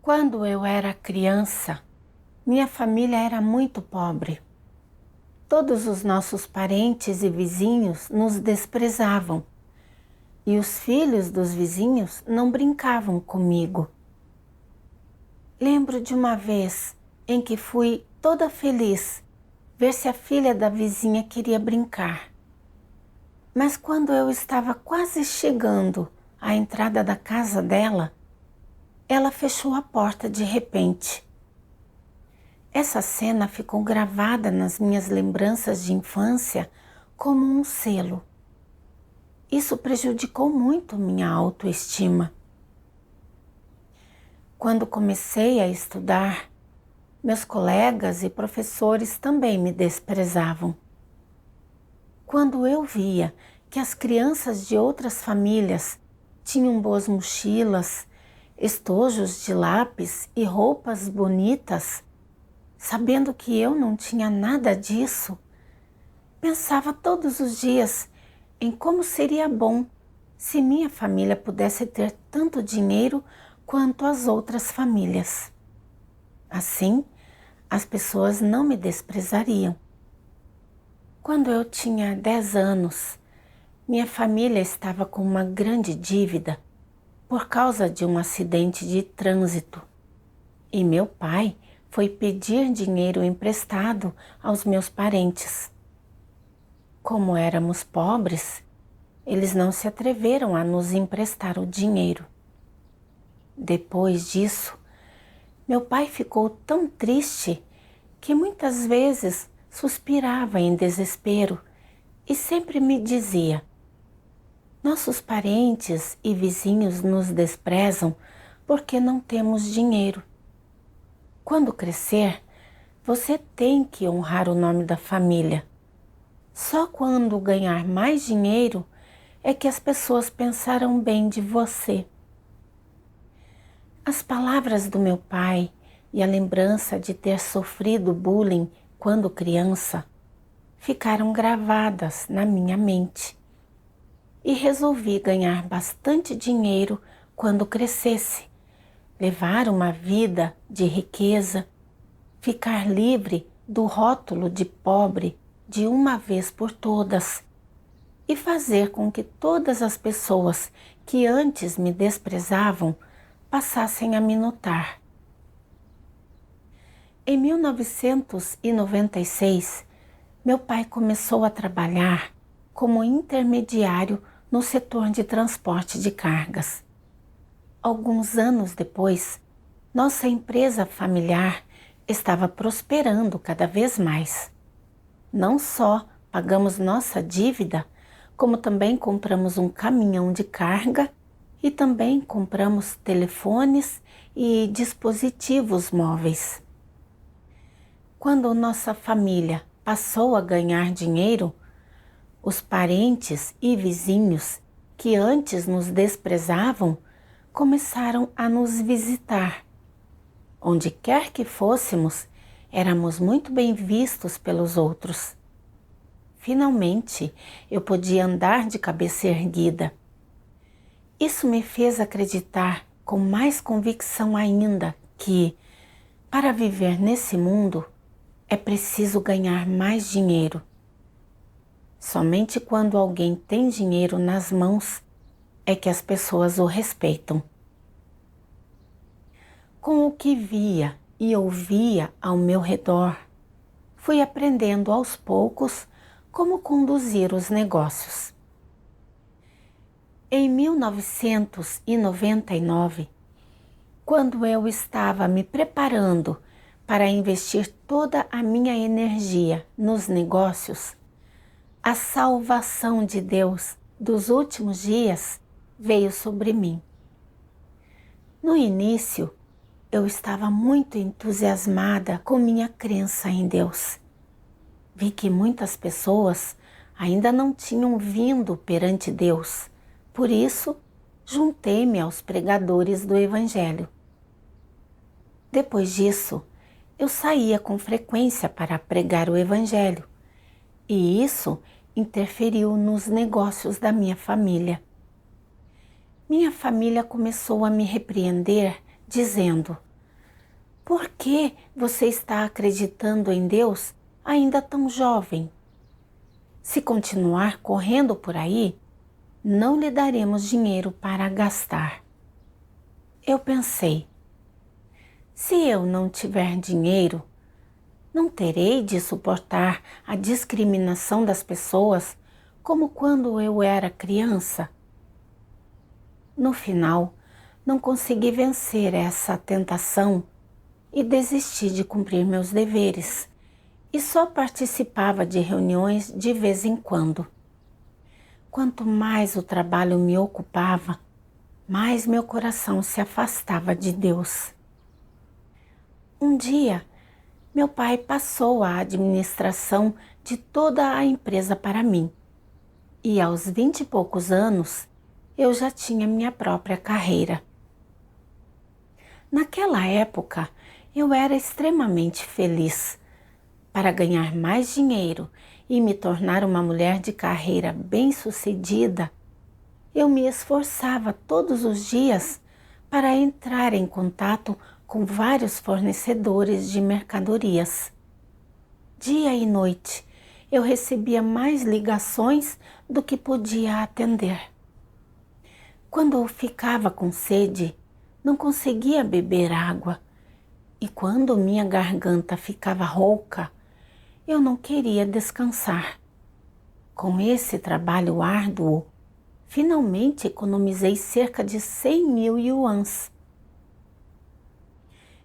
Quando eu era criança, minha família era muito pobre. Todos os nossos parentes e vizinhos nos desprezavam, e os filhos dos vizinhos não brincavam comigo. Lembro de uma vez em que fui toda feliz ver se a filha da vizinha queria brincar. Mas quando eu estava quase chegando à entrada da casa dela, ela fechou a porta de repente. Essa cena ficou gravada nas minhas lembranças de infância como um selo. Isso prejudicou muito minha autoestima. Quando comecei a estudar, meus colegas e professores também me desprezavam. Quando eu via que as crianças de outras famílias tinham boas mochilas, estojos de lápis e roupas bonitas, sabendo que eu não tinha nada disso, pensava todos os dias em como seria bom se minha família pudesse ter tanto dinheiro quanto as outras famílias. Assim, as pessoas não me desprezariam. Quando eu tinha 10 anos, minha família estava com uma grande dívida por causa de um acidente de trânsito. E meu pai foi pedir dinheiro emprestado aos meus parentes. Como éramos pobres, eles não se atreveram a nos emprestar o dinheiro. Depois disso, meu pai ficou tão triste que muitas vezes suspirava em desespero e sempre me dizia: nossos parentes e vizinhos nos desprezam porque não temos dinheiro. Quando crescer, você tem que honrar o nome da família. Só quando ganhar mais dinheiro é que as pessoas pensarão bem de você. As palavras do meu pai e a lembrança de ter sofrido bullying quando criança ficaram gravadas na minha mente. E resolvi ganhar bastante dinheiro quando crescesse, levar uma vida de riqueza, ficar livre do rótulo de pobre de uma vez por todas e fazer com que todas as pessoas que antes me desprezavam passassem a me notar. Em 1996, meu pai começou a trabalhar como intermediário no setor de transporte de cargas. Alguns anos depois, nossa empresa familiar estava prosperando cada vez mais. Não só pagamos nossa dívida, como também compramos um caminhão de carga e também compramos telefones e dispositivos móveis. Quando nossa família passou a ganhar dinheiro, os parentes e vizinhos que antes nos desprezavam começaram a nos visitar. Onde quer que fôssemos, éramos muito bem vistos pelos outros. Finalmente, eu podia andar de cabeça erguida. Isso me fez acreditar com mais convicção ainda que, para viver nesse mundo, é preciso ganhar mais dinheiro. Somente quando alguém tem dinheiro nas mãos é que as pessoas o respeitam. Com o que via e ouvia ao meu redor, fui aprendendo aos poucos como conduzir os negócios. Em 1999, quando eu estava me preparando para investir toda a minha energia nos negócios, a salvação de Deus dos últimos dias veio sobre mim. No início, eu estava muito entusiasmada com minha crença em Deus. Vi que muitas pessoas ainda não tinham vindo perante Deus, por isso juntei-me aos pregadores do Evangelho. Depois disso, eu saía com frequência para pregar o Evangelho, e isso interferiu nos negócios da minha família. Minha família começou a me repreender, dizendo: Por que você está acreditando em Deus ainda tão jovem? Se continuar correndo por aí, não lhe daremos dinheiro para gastar. Eu pensei, se eu não tiver dinheiro, não terei de suportar a discriminação das pessoas como quando eu era criança. No final, não consegui vencer essa tentação e desisti de cumprir meus deveres e só participava de reuniões de vez em quando. Quanto mais o trabalho me ocupava, mais meu coração se afastava de Deus. Um dia, meu pai passou a administração de toda a empresa para mim e aos 20 e poucos anos eu já tinha minha própria carreira. Naquela época, eu era extremamente feliz. Para ganhar mais dinheiro e me tornar uma mulher de carreira bem-sucedida, eu me esforçava todos os dias para entrar em contato com vários fornecedores de mercadorias. Dia e noite, eu recebia mais ligações do que podia atender. Quando eu ficava com sede, não conseguia beber água, e quando minha garganta ficava rouca, eu não queria descansar. Com esse trabalho árduo, finalmente economizei cerca de 100.000 yuans.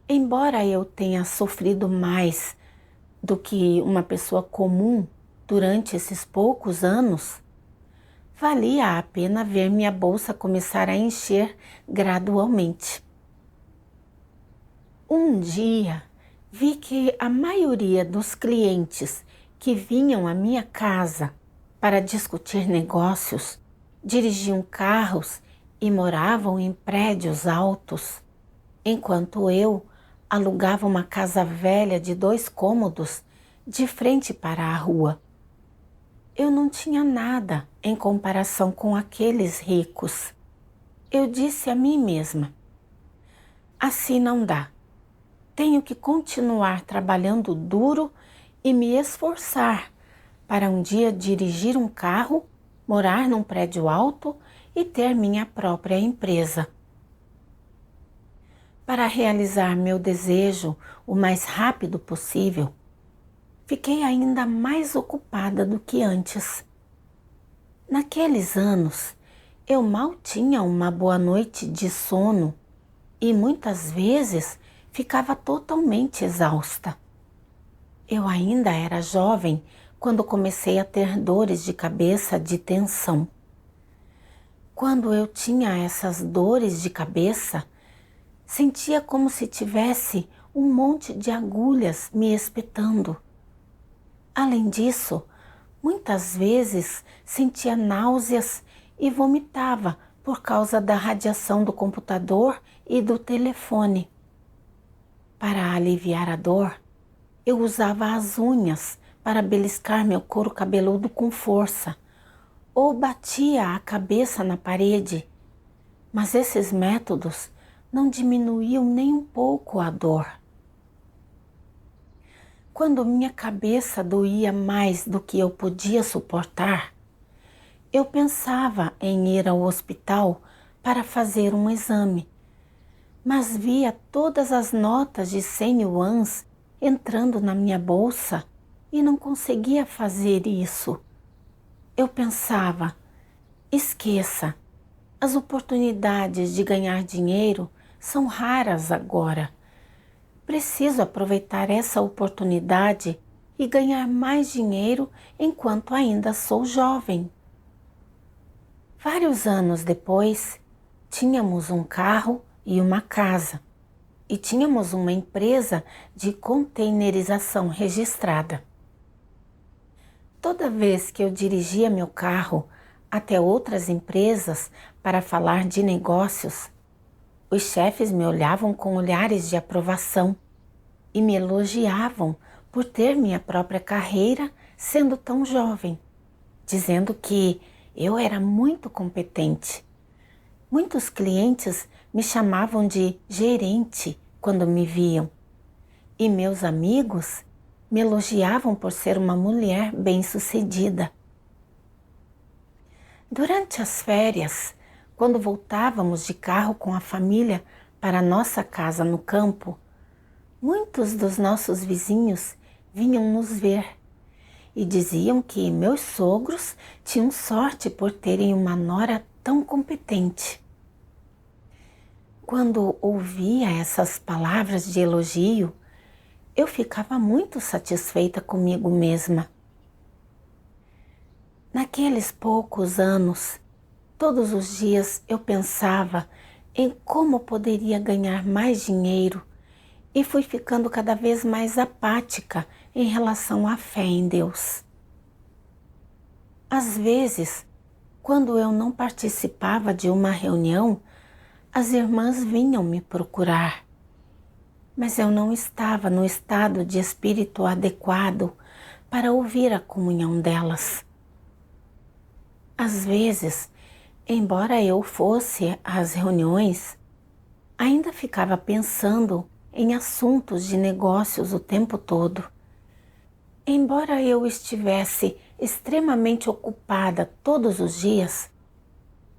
Embora eu tenha sofrido mais do que uma pessoa comum durante esses poucos anos, valia a pena ver minha bolsa começar a encher gradualmente. Um dia, vi que a maioria dos clientes que vinham à minha casa para discutir negócios dirigiam carros e moravam em prédios altos, enquanto eu alugava uma casa velha de 2 cômodos de frente para a rua. Eu não tinha nada em comparação com aqueles ricos. Eu disse a mim mesma, assim não dá. Tenho que continuar trabalhando duro e me esforçar para um dia dirigir um carro, morar num prédio alto e ter minha própria empresa. Para realizar meu desejo o mais rápido possível, fiquei ainda mais ocupada do que antes. Naqueles anos, eu mal tinha uma boa noite de sono e muitas vezes ficava totalmente exausta. Eu ainda era jovem quando comecei a ter dores de cabeça de tensão. Quando eu tinha essas dores de cabeça, sentia como se tivesse um monte de agulhas me espetando. Além disso, muitas vezes sentia náuseas e vomitava por causa da radiação do computador e do telefone. Para aliviar a dor, eu usava as unhas para beliscar meu couro cabeludo com força, ou batia a cabeça na parede, mas esses métodos não diminuíam nem um pouco a dor. Quando minha cabeça doía mais do que eu podia suportar, eu pensava em ir ao hospital para fazer um exame, mas via todas as notas de 100 yuans entrando na minha bolsa e não conseguia fazer isso. Eu pensava, esqueça, as oportunidades de ganhar dinheiro são raras agora. Preciso aproveitar essa oportunidade e ganhar mais dinheiro enquanto ainda sou jovem. Vários anos depois, tínhamos um carro e uma casa, e tínhamos uma empresa de containerização registrada. Toda vez que eu dirigia meu carro até outras empresas para falar de negócios, os chefes me olhavam com olhares de aprovação e me elogiavam por ter minha própria carreira sendo tão jovem, dizendo que eu era muito competente. Muitos clientes me chamavam de gerente quando me viam e meus amigos me elogiavam por ser uma mulher bem-sucedida. Durante as férias, quando voltávamos de carro com a família para nossa casa no campo, muitos dos nossos vizinhos vinham nos ver e diziam que meus sogros tinham sorte por terem uma nora tão competente. Quando ouvia essas palavras de elogio, eu ficava muito satisfeita comigo mesma. Naqueles poucos anos, todos os dias eu pensava em como poderia ganhar mais dinheiro e fui ficando cada vez mais apática em relação à fé em Deus. Às vezes, quando eu não participava de uma reunião, as irmãs vinham me procurar, mas eu não estava no estado de espírito adequado para ouvir a comunhão delas. Às vezes, embora eu fosse às reuniões, ainda ficava pensando em assuntos de negócios o tempo todo. Embora eu estivesse extremamente ocupada todos os dias,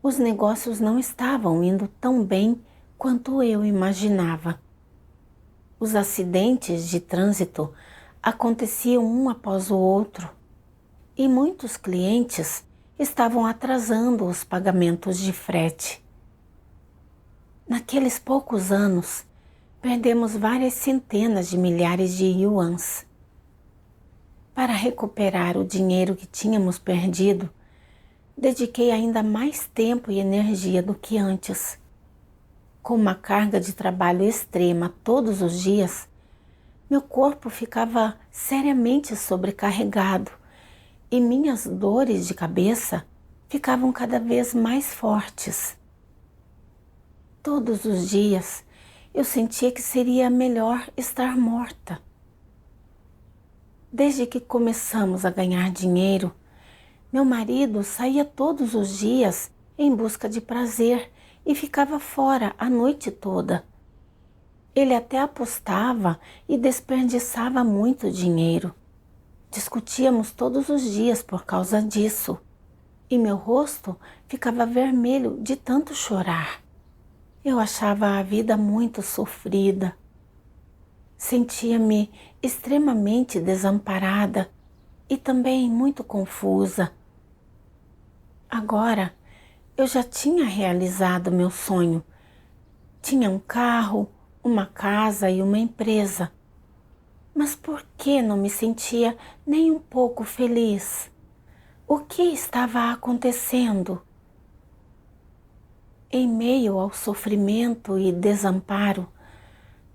os negócios não estavam indo tão bem quanto eu imaginava. Os acidentes de trânsito aconteciam um após o outro e muitos clientes estavam atrasando os pagamentos de frete. Naqueles poucos anos, perdemos várias centenas de milhares de yuans. Para recuperar o dinheiro que tínhamos perdido, dediquei ainda mais tempo e energia do que antes. Com uma carga de trabalho extrema todos os dias, meu corpo ficava seriamente sobrecarregado e minhas dores de cabeça ficavam cada vez mais fortes. Todos os dias eu sentia que seria melhor estar morta. Desde que começamos a ganhar dinheiro, meu marido saía todos os dias em busca de prazer e ficava fora a noite toda. Ele até apostava e desperdiçava muito dinheiro. Discutíamos todos os dias por causa disso, e meu rosto ficava vermelho de tanto chorar. Eu achava a vida muito sofrida. Sentia-me extremamente desamparada e também muito confusa. Agora, eu já tinha realizado meu sonho. Tinha um carro, uma casa e uma empresa. Mas por que não me sentia nem um pouco feliz? O que estava acontecendo? Em meio ao sofrimento e desamparo,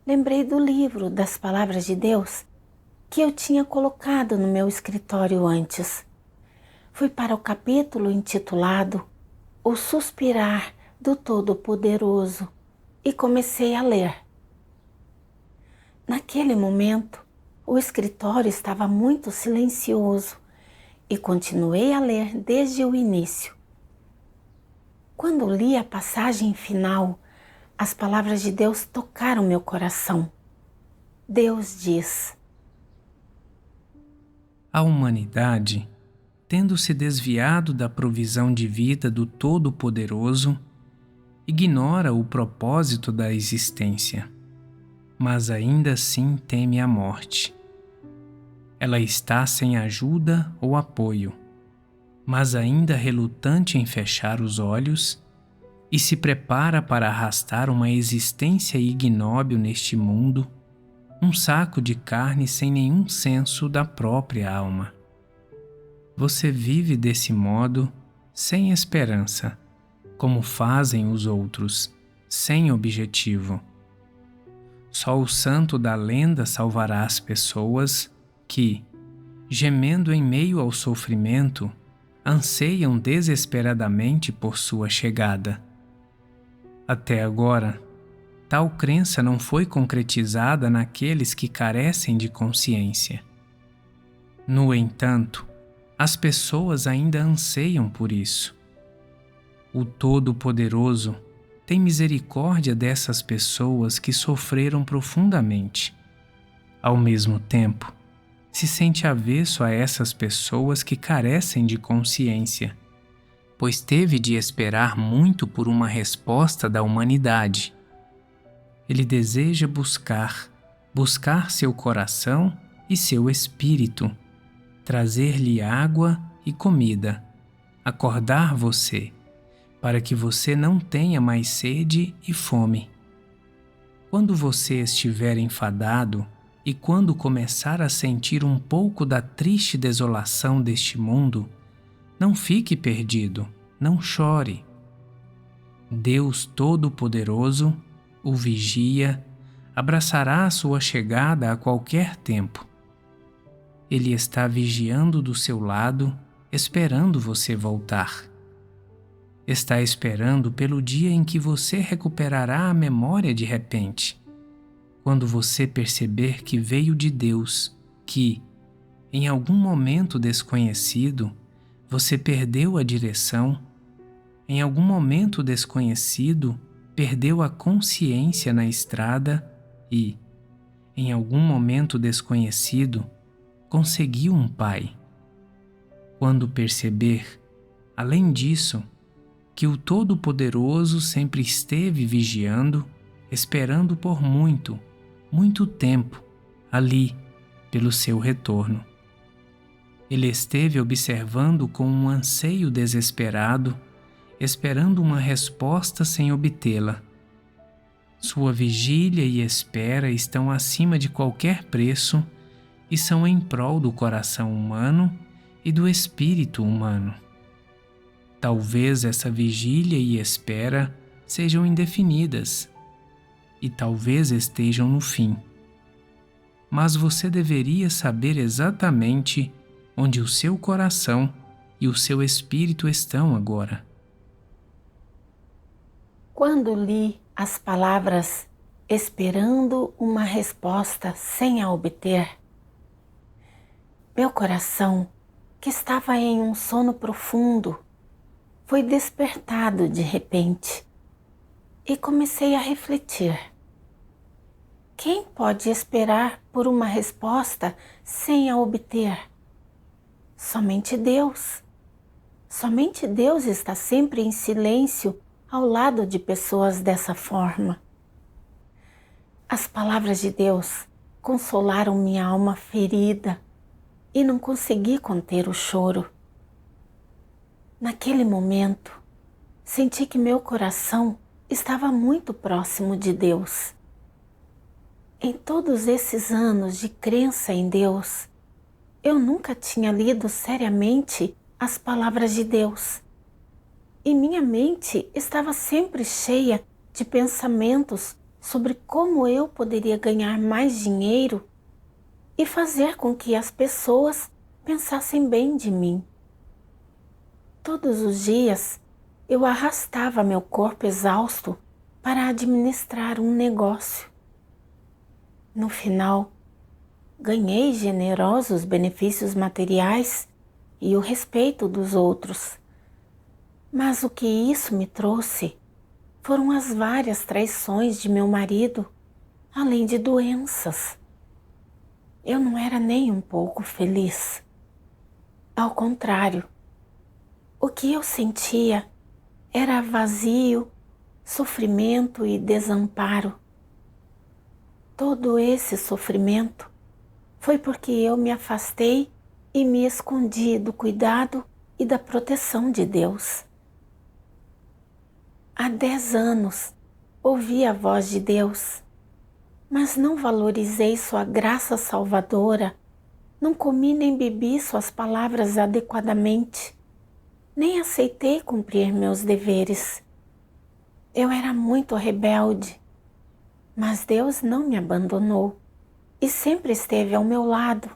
lembrei do livro das Palavras de Deus que eu tinha colocado no meu escritório antes. Fui para o capítulo intitulado O Suspirar do Todo-Poderoso e comecei a ler. Naquele momento, o escritório estava muito silencioso e continuei a ler desde o início. Quando li a passagem final, as palavras de Deus tocaram meu coração. Deus diz: A humanidade, tendo se desviado da provisão de vida do Todo-Poderoso, ignora o propósito da existência, mas ainda assim teme a morte. Ela está sem ajuda ou apoio, mas ainda relutante em fechar os olhos e se prepara para arrastar uma existência ignóbil neste mundo, um saco de carne sem nenhum senso da própria alma. Você vive desse modo, sem esperança, como fazem os outros, sem objetivo. Só o santo da lenda salvará as pessoas que, gemendo em meio ao sofrimento, anseiam desesperadamente por sua chegada. Até agora, tal crença não foi concretizada naqueles que carecem de consciência. No entanto, as pessoas ainda anseiam por isso. O Todo-Poderoso tem misericórdia dessas pessoas que sofreram profundamente, Ao mesmo tempo, se sente avesso a essas pessoas que carecem de consciência, pois teve de esperar muito por uma resposta da humanidade. Ele deseja buscar seu coração e seu espírito, trazer-lhe água e comida, acordar você, para que você não tenha mais sede e fome. Quando você estiver enfadado e quando começar a sentir um pouco da triste desolação deste mundo, não fique perdido, não chore. Deus Todo-Poderoso o vigia, abraçará a sua chegada a qualquer tempo. Ele está vigiando do seu lado, esperando você voltar. Está esperando pelo dia em que você recuperará a memória de repente, quando você perceber que veio de Deus, que, em algum momento desconhecido, você perdeu a direção, em algum momento desconhecido, perdeu a consciência na estrada e, em algum momento desconhecido, conseguiu um pai. Quando perceber, além disso, que o Todo-Poderoso sempre esteve vigiando, esperando por muito, muito tempo, ali, pelo seu retorno. Ele esteve observando com um anseio desesperado, esperando uma resposta sem obtê-la. Sua vigília e espera estão acima de qualquer preço e são em prol do coração humano e do espírito humano. Talvez essa vigília e espera sejam indefinidas e talvez estejam no fim. Mas você deveria saber exatamente onde o seu coração e o seu espírito estão agora. Quando li as palavras esperando uma resposta sem a obter, meu coração, que estava em um sono profundo, foi despertado de repente e comecei a refletir. Quem pode esperar por uma resposta sem a obter? Somente Deus. Somente Deus está sempre em silêncio ao lado de pessoas dessa forma. As palavras de Deus consolaram minha alma ferida e não consegui conter o choro. Naquele momento, senti que meu coração estava muito próximo de Deus. Em todos esses anos de crença em Deus, eu nunca tinha lido seriamente as palavras de Deus. E minha mente estava sempre cheia de pensamentos sobre como eu poderia ganhar mais dinheiro e fazer com que as pessoas pensassem bem de mim. Todos os dias eu arrastava meu corpo exausto para administrar um negócio. No final, ganhei generosos benefícios materiais e o respeito dos outros. Mas o que isso me trouxe foram as várias traições de meu marido, além de doenças. Eu não era nem um pouco feliz. Ao contrário, o que eu sentia era vazio, sofrimento e desamparo. Todo esse sofrimento foi porque eu me afastei e me escondi do cuidado e da proteção de Deus. Há 10 anos ouvi a voz de Deus, mas não valorizei sua graça salvadora, não comi nem bebi suas palavras adequadamente, nem aceitei cumprir meus deveres. Eu era muito rebelde, mas Deus não me abandonou e sempre esteve ao meu lado,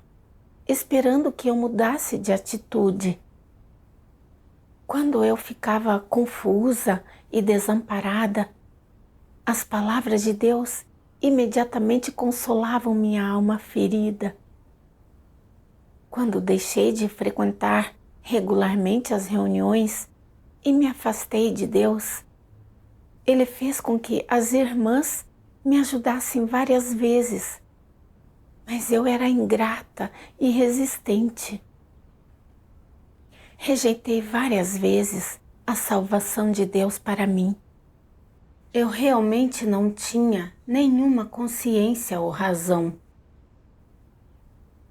esperando que eu mudasse de atitude. Quando eu ficava confusa e desamparada, as palavras de Deus imediatamente consolavam minha alma ferida. Quando deixei de frequentar regularmente as reuniões e me afastei de Deus, Ele fez com que as irmãs me ajudassem várias vezes, mas eu era ingrata e resistente. Rejeitei várias vezes a salvação de Deus para mim. Eu realmente não tinha nenhuma consciência ou razão.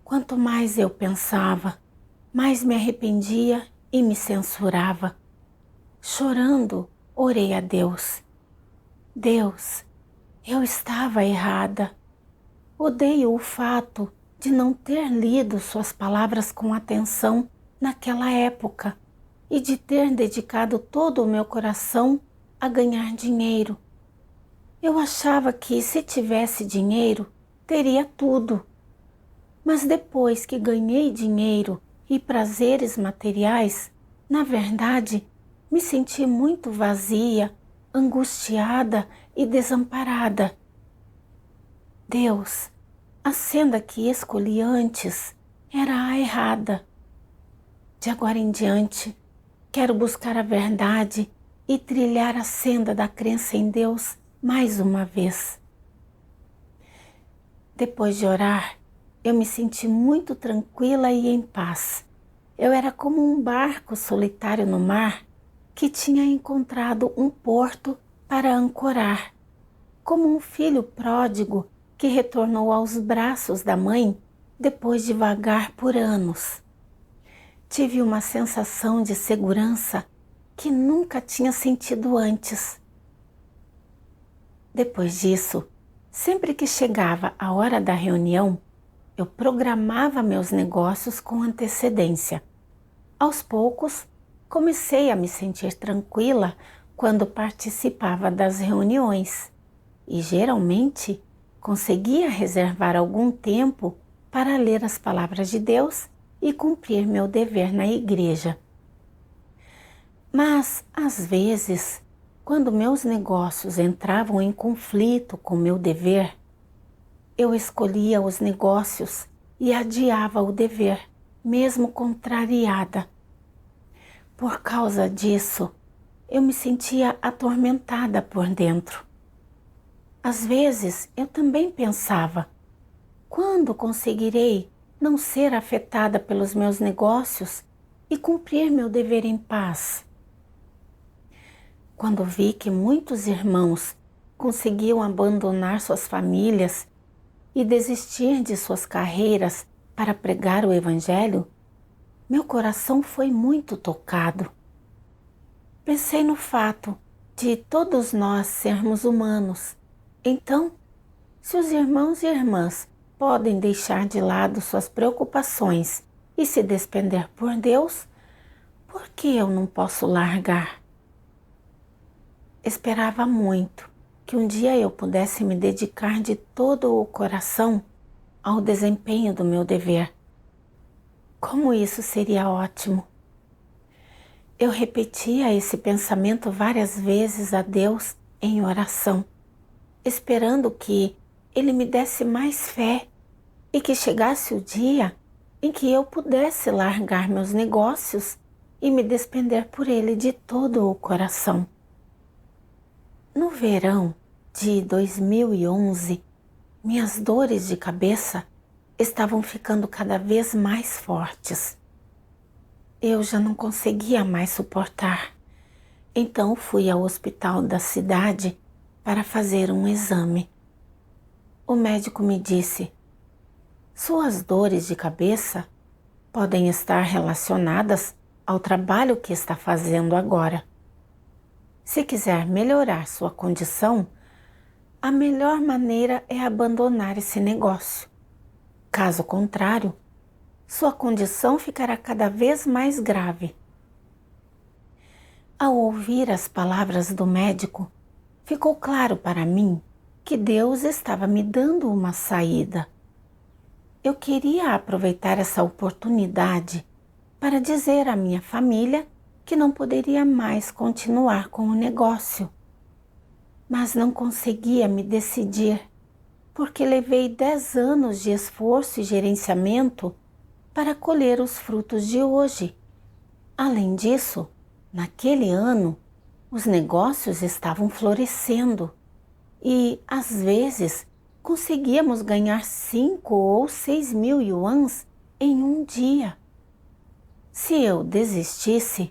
Quanto mais eu pensava, mais me arrependia e me censurava. Chorando, orei a Deus. Deus, eu estava errada. Odeio o fato de não ter lido suas palavras com atenção naquela época e de ter dedicado todo o meu coração a ganhar dinheiro. Eu achava que se tivesse dinheiro, teria tudo. Mas depois que ganhei dinheiro e prazeres materiais, na verdade, me senti muito vazia, angustiada e desamparada. Deus, a senda que escolhi antes era a errada. De agora em diante, quero buscar a verdade e trilhar a senda da crença em Deus mais uma vez. Depois de orar, eu me senti muito tranquila e em paz. Eu era como um barco solitário no mar que tinha encontrado um porto para ancorar, como um filho pródigo que retornou aos braços da mãe depois de vagar por anos. Tive uma sensação de segurança que nunca tinha sentido antes. Depois disso, sempre que chegava a hora da reunião, eu programava meus negócios com antecedência. Aos poucos, comecei a me sentir tranquila quando participava das reuniões e geralmente conseguia reservar algum tempo para ler as palavras de Deus e cumprir meu dever na igreja. Mas, às vezes, quando meus negócios entravam em conflito com meu dever, eu escolhia os negócios e adiava o dever, mesmo contrariada. Por causa disso, eu me sentia atormentada por dentro. Às vezes, eu também pensava, quando conseguirei não ser afetada pelos meus negócios e cumprir meu dever em paz? Quando vi que muitos irmãos conseguiam abandonar suas famílias e desistir de suas carreiras para pregar o Evangelho, meu coração foi muito tocado. Pensei no fato de todos nós sermos humanos. Então, se os irmãos e irmãs podem deixar de lado suas preocupações e se despender por Deus, por que eu não posso largar? Esperava muito que um dia eu pudesse me dedicar de todo o coração ao desempenho do meu dever. Como isso seria ótimo! Eu repetia esse pensamento várias vezes a Deus em oração, esperando que Ele me desse mais fé e que chegasse o dia em que eu pudesse largar meus negócios e me despender por Ele de todo o coração. No verão de 2011, minhas dores de cabeça estavam ficando cada vez mais fortes. Eu já não conseguia mais suportar. Então fui ao hospital da cidade para fazer um exame. O médico me disse: suas dores de cabeça podem estar relacionadas ao trabalho que está fazendo agora. Se quiser melhorar sua condição, a melhor maneira é abandonar esse negócio. Caso contrário, sua condição ficará cada vez mais grave. Ao ouvir as palavras do médico, ficou claro para mim que Deus estava me dando uma saída. Eu queria aproveitar essa oportunidade para dizer à minha família que não poderia mais continuar com o negócio. Mas não conseguia me decidir, porque levei 10 anos de esforço e gerenciamento para colher os frutos de hoje. Além disso, naquele ano, os negócios estavam florescendo e, às vezes, conseguíamos ganhar 5 ou 6 mil yuans em um dia. Se eu desistisse,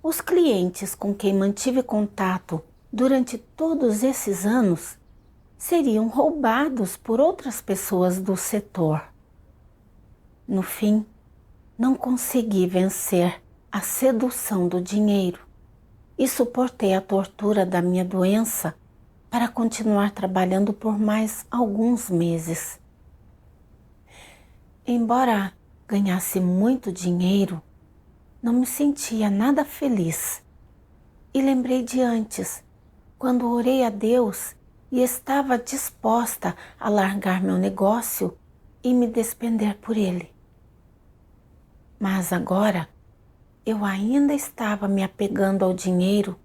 os clientes com quem mantive contato durante todos esses anos seriam roubados por outras pessoas do setor. No fim, não consegui vencer a sedução do dinheiro e suportei a tortura da minha doença para continuar trabalhando por mais alguns meses. Embora ganhasse muito dinheiro, não me sentia nada feliz. E lembrei de antes, quando orei a Deus e estava disposta a largar meu negócio e me despender por ele. Mas agora, eu ainda estava me apegando ao dinheiro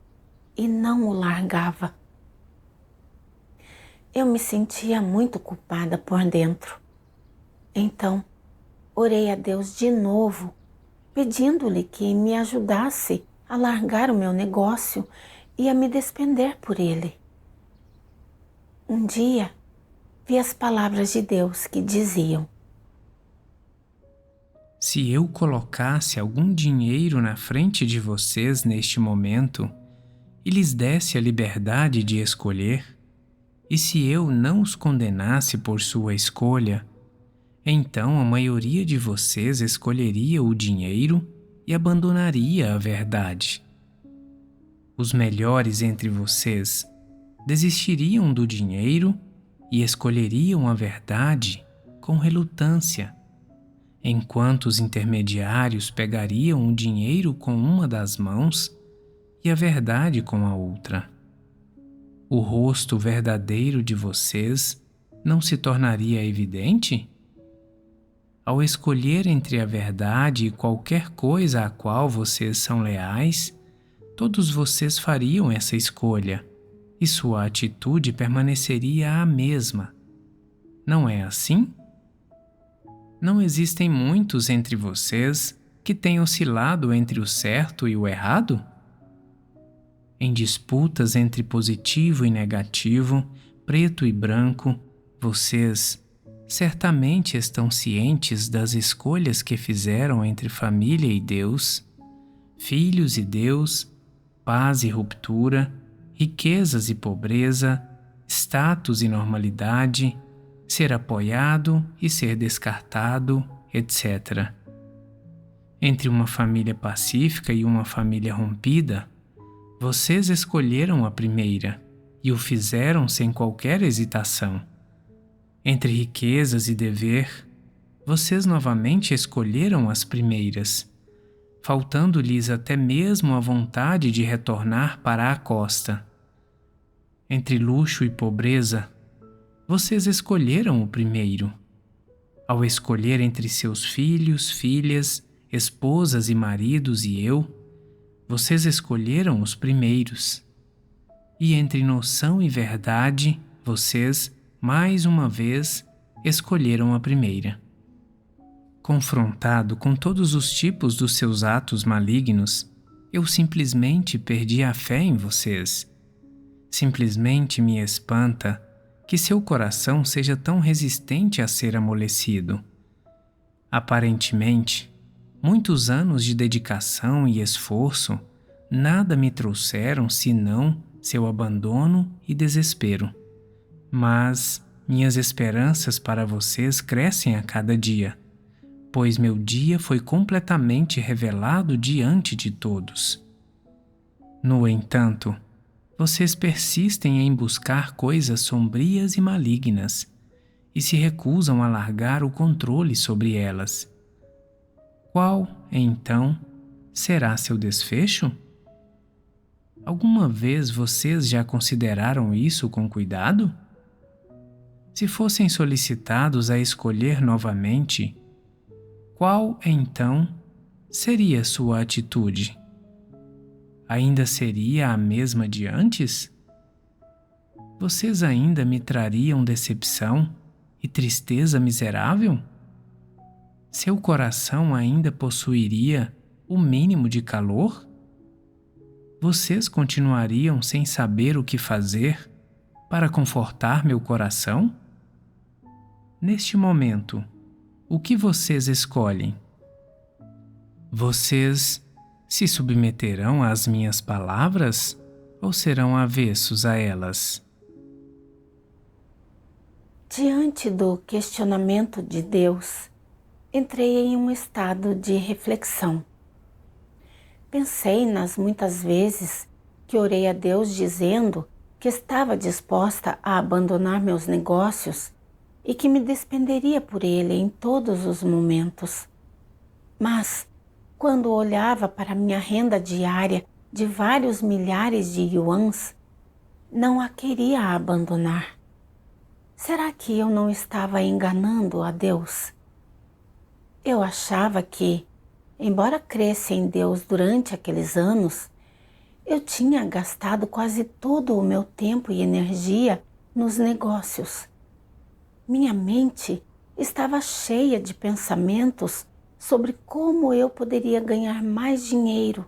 e não o largava. Eu me sentia muito culpada por dentro. Então, orei a Deus de novo, pedindo-lhe que me ajudasse a largar o meu negócio e a me despender por ele. Um dia, vi as palavras de Deus que diziam: se eu colocasse algum dinheiro na frente de vocês neste momento e lhes desse a liberdade de escolher, e se eu não os condenasse por sua escolha, então a maioria de vocês escolheria o dinheiro e abandonaria a verdade. Os melhores entre vocês desistiriam do dinheiro e escolheriam a verdade com relutância, enquanto os intermediários pegariam o dinheiro com uma das mãos e a verdade com a outra. O rosto verdadeiro de vocês não se tornaria evidente? Ao escolher entre a verdade e qualquer coisa à qual vocês são leais, todos vocês fariam essa escolha e sua atitude permaneceria a mesma. Não é assim? Não existem muitos entre vocês que têm oscilado entre o certo e o errado? Em disputas entre positivo e negativo, preto e branco, vocês certamente estão cientes das escolhas que fizeram entre família e Deus, filhos e Deus, paz e ruptura, riquezas e pobreza, status e normalidade, ser apoiado e ser descartado, etc. Entre uma família pacífica e uma família rompida, vocês escolheram a primeira e o fizeram sem qualquer hesitação. Entre riquezas e dever, vocês novamente escolheram as primeiras, faltando-lhes até mesmo a vontade de retornar para a costa. Entre luxo e pobreza, vocês escolheram o primeiro. Ao escolher entre seus filhos, filhas, esposas e maridos e eu, vocês escolheram os primeiros. E entre noção e verdade, vocês, mais uma vez, escolheram a primeira. Confrontado com todos os tipos dos seus atos malignos, eu simplesmente perdi a fé em vocês. Simplesmente me espanta que seu coração seja tão resistente a ser amolecido. Aparentemente, muitos anos de dedicação e esforço nada me trouxeram senão seu abandono e desespero. Mas minhas esperanças para vocês crescem a cada dia, pois meu dia foi completamente revelado diante de todos. No entanto, vocês persistem em buscar coisas sombrias e malignas e se recusam a largar o controle sobre elas. Qual, então, será seu desfecho? Alguma vez vocês já consideraram isso com cuidado? Se fossem solicitados a escolher novamente, qual, então, seria sua atitude? Ainda seria a mesma de antes? Vocês ainda me trariam decepção e tristeza miserável? Seu coração ainda possuiria o mínimo de calor? Vocês continuariam sem saber o que fazer para confortar meu coração? Neste momento, o que vocês escolhem? Vocês se submeterão às minhas palavras ou serão avessos a elas? Diante do questionamento de Deus, entrei em um estado de reflexão. Pensei nas muitas vezes que orei a Deus dizendo que estava disposta a abandonar meus negócios e que me despenderia por Ele em todos os momentos. Mas, quando olhava para minha renda diária de vários milhares de yuans, não a queria abandonar. Será que eu não estava enganando a Deus? Eu achava que, embora cresça em Deus durante aqueles anos, eu tinha gastado quase todo o meu tempo e energia nos negócios. Minha mente estava cheia de pensamentos sobre como eu poderia ganhar mais dinheiro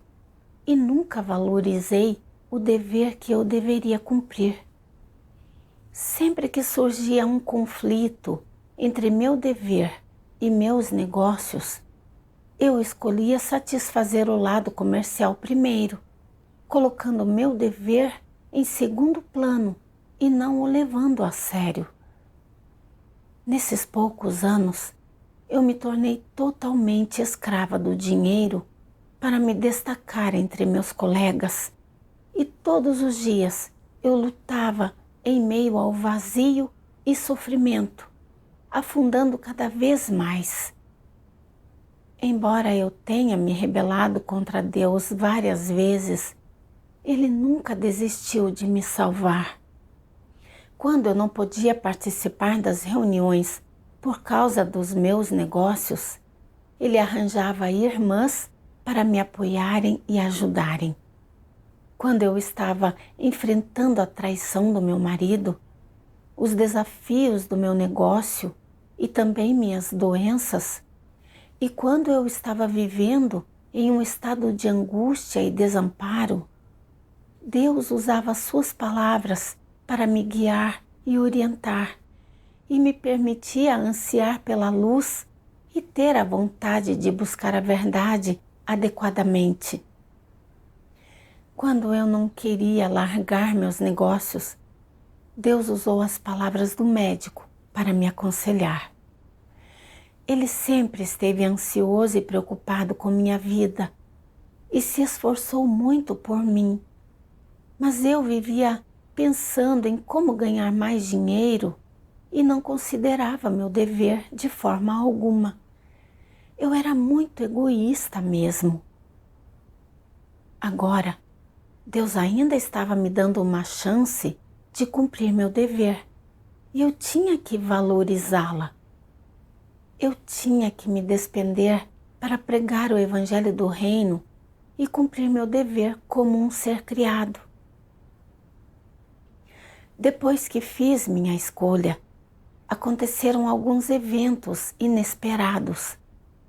e nunca valorizei o dever que eu deveria cumprir. Sempre que surgia um conflito entre meu dever e meus negócios, eu escolhia satisfazer o lado comercial primeiro, colocando meu dever em segundo plano e não o levando a sério. Nesses poucos anos, eu me tornei totalmente escrava do dinheiro para me destacar entre meus colegas e todos os dias eu lutava em meio ao vazio e sofrimento, afundando cada vez mais. Embora eu tenha me rebelado contra Deus várias vezes, Ele nunca desistiu de me salvar. Quando eu não podia participar das reuniões por causa dos meus negócios, Ele arranjava irmãs para me apoiarem e ajudarem. Quando eu estava enfrentando a traição do meu marido, os desafios do meu negócio e também minhas doenças, e quando eu estava vivendo em um estado de angústia e desamparo, Deus usava suas palavras para me guiar e orientar, e me permitia ansiar pela luz e ter a vontade de buscar a verdade adequadamente. Quando eu não queria largar meus negócios, Deus usou as palavras do médico para me aconselhar. Ele sempre esteve ansioso e preocupado com minha vida e se esforçou muito por mim. Mas eu vivia pensando em como ganhar mais dinheiro e não considerava meu dever de forma alguma. Eu era muito egoísta mesmo. Agora, Deus ainda estava me dando uma chance de cumprir meu dever e eu tinha que valorizá-la. Eu tinha que me despender para pregar o Evangelho do Reino e cumprir meu dever como um ser criado. Depois que fiz minha escolha, aconteceram alguns eventos inesperados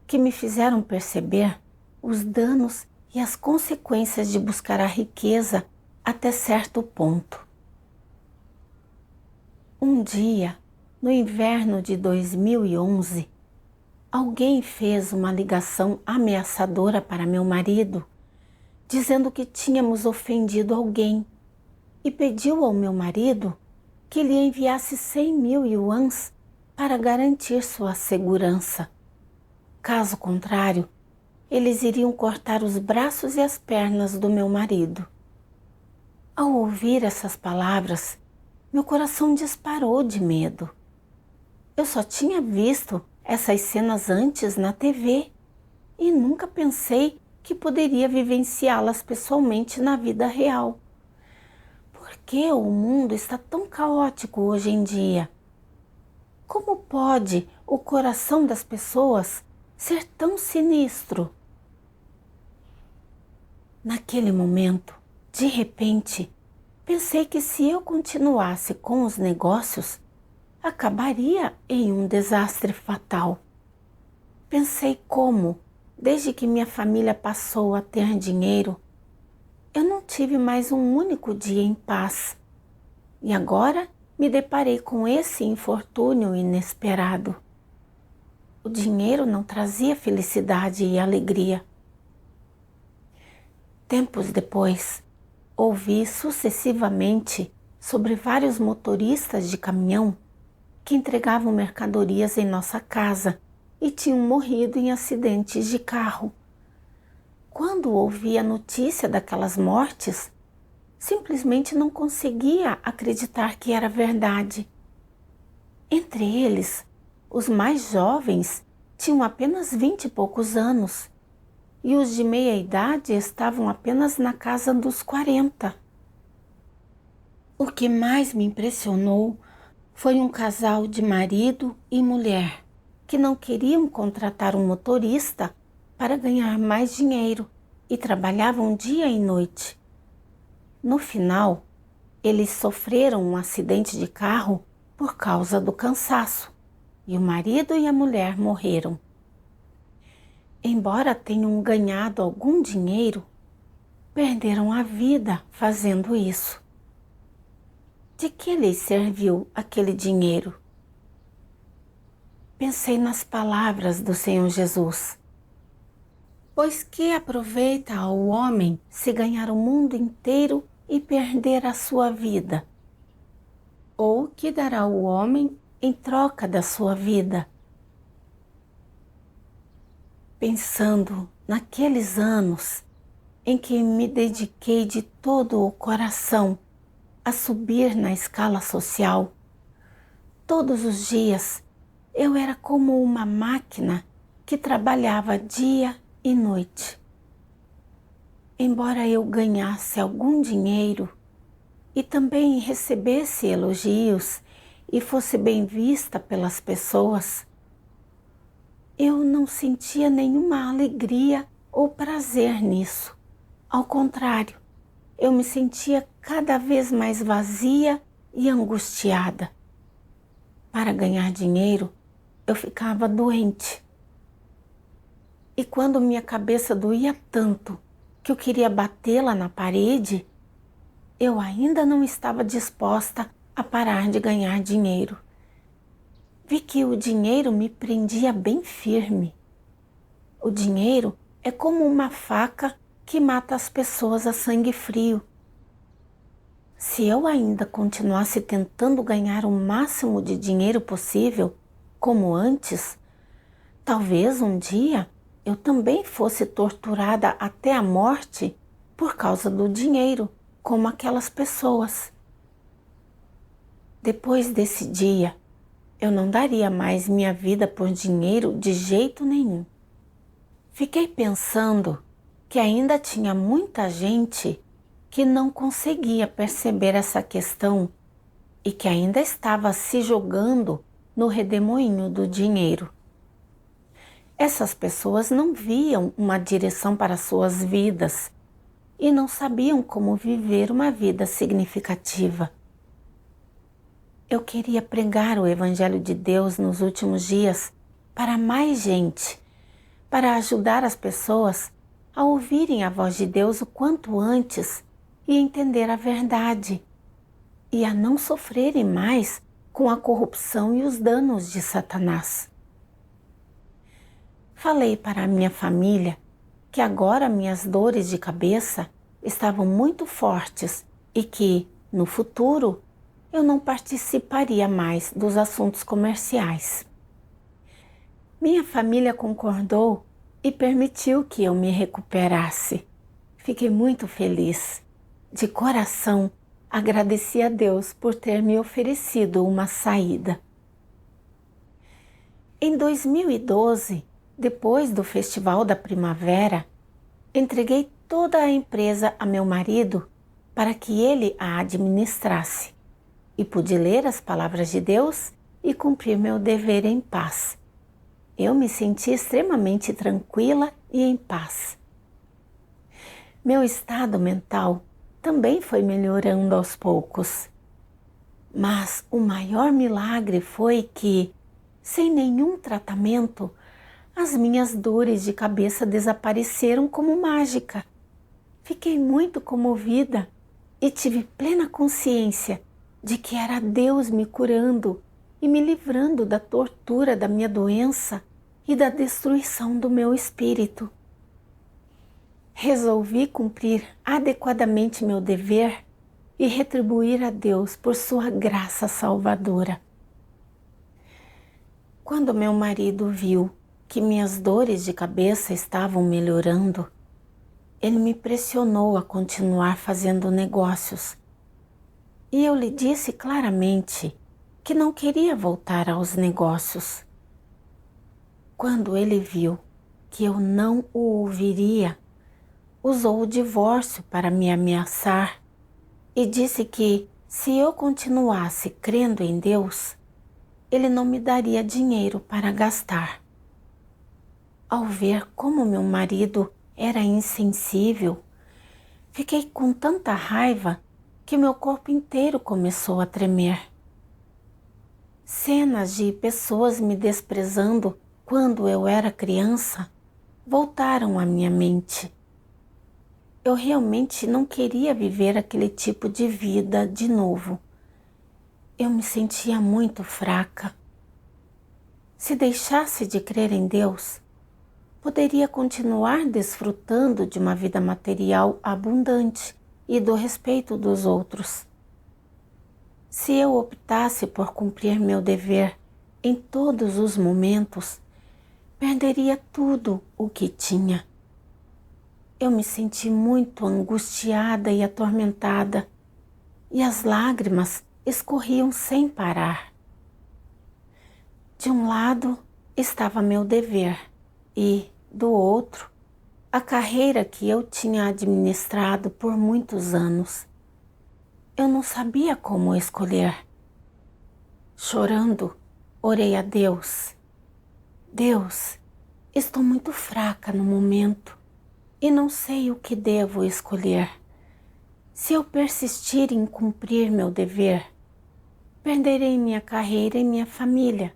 que me fizeram perceber os danos e as consequências de buscar a riqueza até certo ponto. Um dia, no inverno de 2011, alguém fez uma ligação ameaçadora para meu marido, dizendo que tínhamos ofendido alguém, e pediu ao meu marido que lhe enviasse 100.000 yuans para garantir sua segurança. Caso contrário, eles iriam cortar os braços e as pernas do meu marido. Ao ouvir essas palavras, meu coração disparou de medo. Eu só tinha visto essas cenas antes na TV e nunca pensei que poderia vivenciá-las pessoalmente na vida real. Por que o mundo está tão caótico hoje em dia? Como pode o coração das pessoas ser tão sinistro? Naquele momento, de repente, pensei que se eu continuasse com os negócios, acabaria em um desastre fatal. Pensei como, desde que minha família passou a ter dinheiro, eu não tive mais um único dia em paz. E agora me deparei com esse infortúnio inesperado. O dinheiro não trazia felicidade e alegria. Tempos depois, ouvi sucessivamente sobre vários motoristas de caminhão que entregavam mercadorias em nossa casa e tinham morrido em acidentes de carro. Quando ouvi a notícia daquelas mortes, simplesmente não conseguia acreditar que era verdade. Entre eles, os mais jovens tinham apenas 20 e poucos anos e os de meia idade estavam apenas na casa dos 40. O que mais me impressionou foi um casal de marido e mulher que não queriam contratar um motorista para ganhar mais dinheiro e trabalhavam dia e noite. No final, eles sofreram um acidente de carro por causa do cansaço e o marido e a mulher morreram. Embora tenham ganhado algum dinheiro, perderam a vida fazendo isso. De que lhes serviu aquele dinheiro? Pensei nas palavras do Senhor Jesus. Pois que aproveita ao homem se ganhar o mundo inteiro e perder a sua vida? Ou que dará o homem em troca da sua vida? Pensando naqueles anos em que me dediquei de todo o coração a subir na escala social, todos os dias eu era como uma máquina que trabalhava dia e noite. Embora eu ganhasse algum dinheiro e também recebesse elogios e fosse bem vista pelas pessoas, eu não sentia nenhuma alegria ou prazer nisso. Ao contrário, eu me sentia cada vez mais vazia e angustiada. Para ganhar dinheiro, eu ficava doente. E quando minha cabeça doía tanto que eu queria batê-la na parede, eu ainda não estava disposta a parar de ganhar dinheiro. Vi que o dinheiro me prendia bem firme. O dinheiro é como uma faca que mata as pessoas a sangue frio. Se eu ainda continuasse tentando ganhar o máximo de dinheiro possível, como antes, talvez um dia eu também fosse torturada até a morte por causa do dinheiro, como aquelas pessoas. Depois desse dia, eu não daria mais minha vida por dinheiro de jeito nenhum. Fiquei pensando que ainda tinha muita gente que não conseguia perceber essa questão e que ainda estava se jogando no redemoinho do dinheiro. Essas pessoas não viam uma direção para suas vidas e não sabiam como viver uma vida significativa. Eu queria pregar o Evangelho de Deus nos últimos dias para mais gente, para ajudar as pessoas a ouvirem a voz de Deus o quanto antes e entender a verdade, e a não sofrerem mais com a corrupção e os danos de Satanás. Falei para a minha família que agora minhas dores de cabeça estavam muito fortes e que, no futuro, eu não participaria mais dos assuntos comerciais. Minha família concordou e permitiu que eu me recuperasse. Fiquei muito feliz. De coração, agradeci a Deus por ter me oferecido uma saída. Em 2012, depois do Festival da Primavera, entreguei toda a empresa a meu marido para que ele a administrasse e pude ler as palavras de Deus e cumprir meu dever em paz. Eu me senti extremamente tranquila e em paz. Meu estado mental também foi melhorando aos poucos. Mas o maior milagre foi que, sem nenhum tratamento, as minhas dores de cabeça desapareceram como mágica. Fiquei muito comovida e tive plena consciência de que era Deus me curando e me livrando da tortura da minha doença e da destruição do meu espírito. Resolvi cumprir adequadamente meu dever e retribuir a Deus por sua graça salvadora. Quando meu marido viu que minhas dores de cabeça estavam melhorando, ele me pressionou a continuar fazendo negócios. E eu lhe disse claramente que não queria voltar aos negócios. Quando ele viu que eu não o ouviria, usou o divórcio para me ameaçar e disse que, se eu continuasse crendo em Deus, ele não me daria dinheiro para gastar. Ao ver como meu marido era insensível, fiquei com tanta raiva que meu corpo inteiro começou a tremer. Cenas de pessoas me desprezando quando eu era criança voltaram à minha mente. Eu realmente não queria viver aquele tipo de vida de novo. Eu me sentia muito fraca. Se deixasse de crer em Deus, poderia continuar desfrutando de uma vida material abundante e do respeito dos outros. Se eu optasse por cumprir meu dever em todos os momentos, perderia tudo o que tinha. Eu me senti muito angustiada e atormentada, e as lágrimas escorriam sem parar. De um lado estava meu dever e, do outro, a carreira que eu tinha administrado por muitos anos. Eu não sabia como escolher. Chorando, orei a Deus. Deus, estou muito fraca no momento e não sei o que devo escolher. Se eu persistir em cumprir meu dever, perderei minha carreira e minha família.